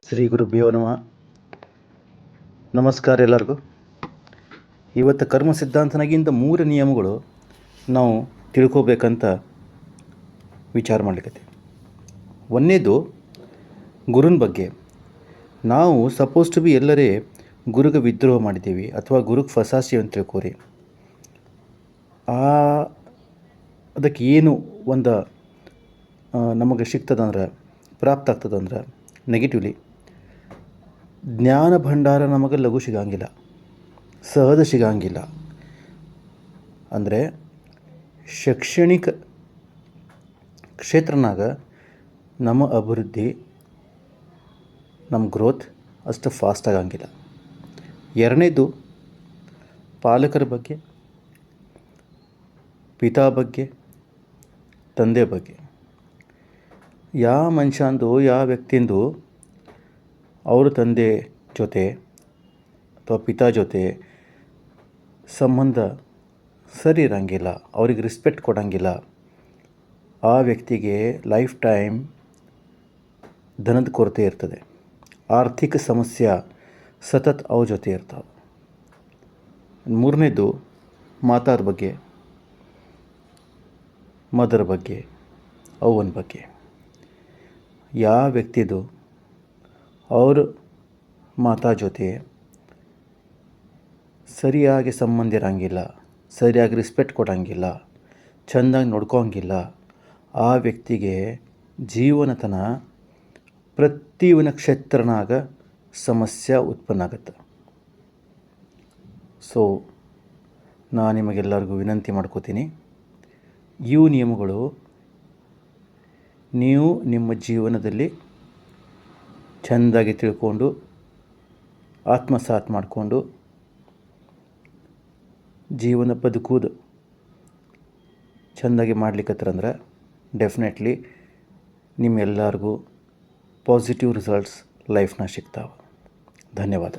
ಶ್ರೀ ಗುರುಭ್ಯೋ ನಮಃ. ನಮಸ್ಕಾರ ಎಲ್ಲರಿಗೂ. ಇವತ್ತು ಕರ್ಮ ಸಿದ್ಧಾಂತನಾಗಿಂದ 3 ನಿಯಮಗಳು ನಾವು ತಿಳ್ಕೋಬೇಕಂತ ವಿಚಾರ ಮಾಡ್ಲಿಕ್ಕೆ. ಒಂದನೇದು ಗುರುನ ಬಗ್ಗೆ. ನಾವು ಸಪೋಸ್ ಟು ಬಿ ಎಲ್ಲರೇ ಗುರುಗೆ ವಿದ್ರೋಹ ಮಾಡಿದ್ದೀವಿ ಅಥವಾ ಗುರುಗೆ ಫಸಾಸಿ ಅಂತ ತಿಳ್ಕೋರಿ. ಅದಕ್ಕೆ ಏನು ಒಂದು ನಮಗೆ ಸಿಗ್ತದಂದ್ರೆ, ಪ್ರಾಪ್ತ ಆಗ್ತದಂದ್ರೆ ನೆಗೆಟಿವ್ಲಿ ಜ್ಞಾನ ಭಂಡಾರ ನಮಗೆ ಲಘು ಸಿಗಂಗಿಲ್ಲ, ಸಹಜ ಸಿಗಂಗಿಲ್ಲ. ಅಂದರೆ ಶೈಕ್ಷಣಿಕ ಕ್ಷೇತ್ರನಾಗ ನಮ್ಮ ಅಭಿವೃದ್ಧಿ, ನಮ್ಮ ಗ್ರೋತ್ ಅಷ್ಟು ಫಾಸ್ಟ್ ಆಗಂಗಿಲ್ಲ. ಎರಡನೇದು ಪಾಲಕರ ಬಗ್ಗೆ, ಪಿತಾ ಬಗ್ಗೆ, ತಂದೆ ಬಗ್ಗೆ. ಯಾವ ಮನುಷ್ಯಂದು, ಯಾವ ವ್ಯಕ್ತಿಂದು ಅವ್ರ ತಂದೆ ಜೊತೆ ಅಥವಾ ಪಿತಾ ಜೊತೆ ಸಂಬಂಧ ಸರಿ ಇರೋಂಗಿಲ್ಲ, ಅವ್ರಿಗೆ ರೆಸ್ಪೆಕ್ಟ್ ಕೊಡೋಂಗಿಲ್ಲ, ಆ ವ್ಯಕ್ತಿಗೆ ಲೈಫ್ ಟೈಮ್ ಧನದ ಕೊರತೆ ಇರ್ತದೆ. ಆರ್ಥಿಕ ಸಮಸ್ಯೆ ಸತತ ಅವ್ರ ಜೊತೆ ಇರ್ತಾವೆ. ಮೂರನೇದು ಮಾತಾರ ಬಗ್ಗೆ, ಮದರ್ ಬಗ್ಗೆ, ಅವ್ವನ ಬಗ್ಗೆ. ಯಾವ ವ್ಯಕ್ತಿದು ಅವ್ರ ಮಾತಾ ಜೊತೆ ಸರಿಯಾಗಿ ಸಂಬಂಧ ಇರೋಂಗಿಲ್ಲ, ಸರಿಯಾಗಿ ರೆಸ್ಪೆಕ್ಟ್ ಕೊಡೋಂಗಿಲ್ಲ, ಚೆಂದಾಗಿ ನೋಡ್ಕೋಂಗಿಲ್ಲ, ಆ ವ್ಯಕ್ತಿಗೆ ಜೀವನತನ ಪ್ರತಿಯೊಂದು ಕ್ಷೇತ್ರನಾಗ ಸಮಸ್ಯೆ ಉತ್ಪನ್ನ ಆಗುತ್ತೆ. ಸೊ ನಾನು ನಿಮಗೆಲ್ಲರಿಗೂ ವಿನಂತಿ ಮಾಡ್ಕೋತೀನಿ, ಇವು ನಿಯಮಗಳು ನೀವು ನಿಮ್ಮ ಜೀವನದಲ್ಲಿ ಚೆಂದಾಗಿ ತಿಳ್ಕೊಂಡು ಆತ್ಮಸಾತ್ ಮಾಡಿಕೊಂಡು ಜೀವನ ಬದುಕುವುದು ಚೆಂದಾಗಿ ಮಾಡ್ಲಿಕ್ಕತ್ತರಂದ್ರೆ ಡೆಫಿನೆಟ್ಲಿ ನಿಮ್ಮೆಲ್ಲರಿಗೂ ಪಾಸಿಟಿವ್ ರಿಸಲ್ಟ್ಸ್ ಲೈಫ್ನ ಸಿಗ್ತಾವೆ. ಧನ್ಯವಾದ.